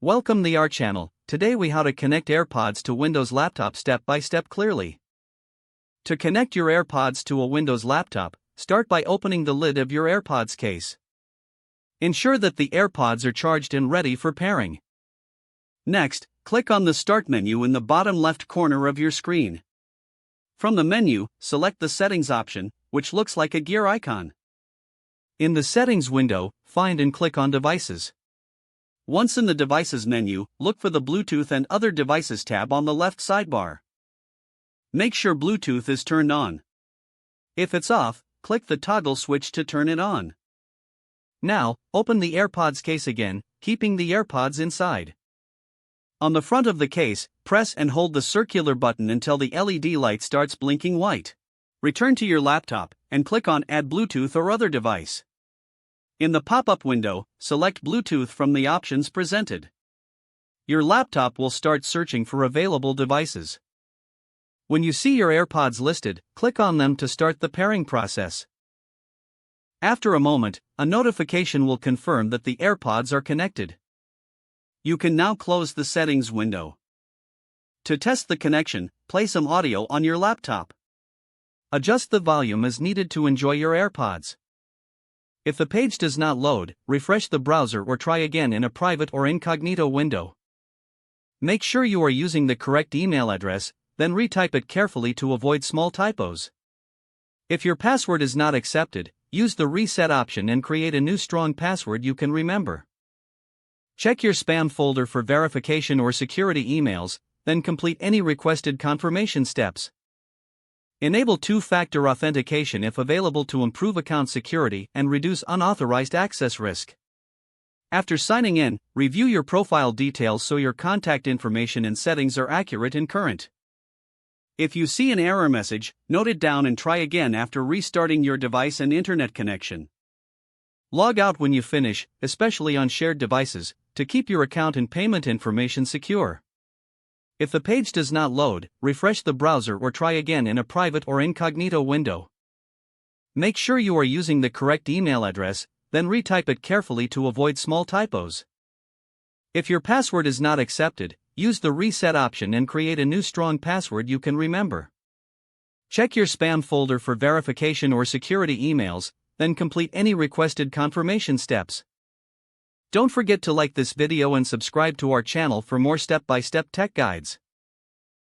Welcome to our channel. Today we how to connect AirPods to Windows laptop step by step clearly. To connect your AirPods to a Windows laptop, start by opening the lid of your AirPods case. Ensure that the AirPods are charged and ready for pairing. Next, click on the Start menu in the bottom left corner of your screen. From the menu, select the Settings option, which looks like a gear icon. In the Settings window, find and click on Devices. Once in the Devices menu, look for the Bluetooth and Other Devices tab on the left sidebar. Make sure Bluetooth is turned on. If it's off, click the toggle switch to turn it on. Now, open the AirPods case again, keeping the AirPods inside. On the front of the case, press and hold the circular button until the LED light starts blinking white. Return to your laptop, and click on Add Bluetooth or Other Device. In the pop-up window, select Bluetooth from the options presented. Your laptop will start searching for available devices. When you see your AirPods listed, click on them to start the pairing process. After a moment, a notification will confirm that the AirPods are connected. You can now close the Settings window. To test the connection, play some audio on your laptop. Adjust the volume as needed to enjoy your AirPods. If the page does not load, refresh the browser or try again in a private or incognito window. Make sure you are using the correct email address, then retype it carefully to avoid small typos. If your password is not accepted, use the Reset option and create a new strong password you can remember. Check your spam folder for verification or security emails, then complete any requested confirmation steps. Enable two-factor authentication if available to improve account security and reduce unauthorized access risk. After signing in, review your profile details so your contact information and settings are accurate and current. If you see an error message, note it down and try again after restarting your device and internet connection. Log out when you finish, especially on shared devices, to keep your account and payment information secure. If the page does not load, refresh the browser or try again in a private or incognito window. Make sure you are using the correct email address, then retype it carefully to avoid small typos. If your password is not accepted, use the Reset option and create a new strong password you can remember. Check your spam folder for verification or security emails, then complete any requested confirmation steps. Don't forget to like this video and subscribe to our channel for more step-by-step tech guides.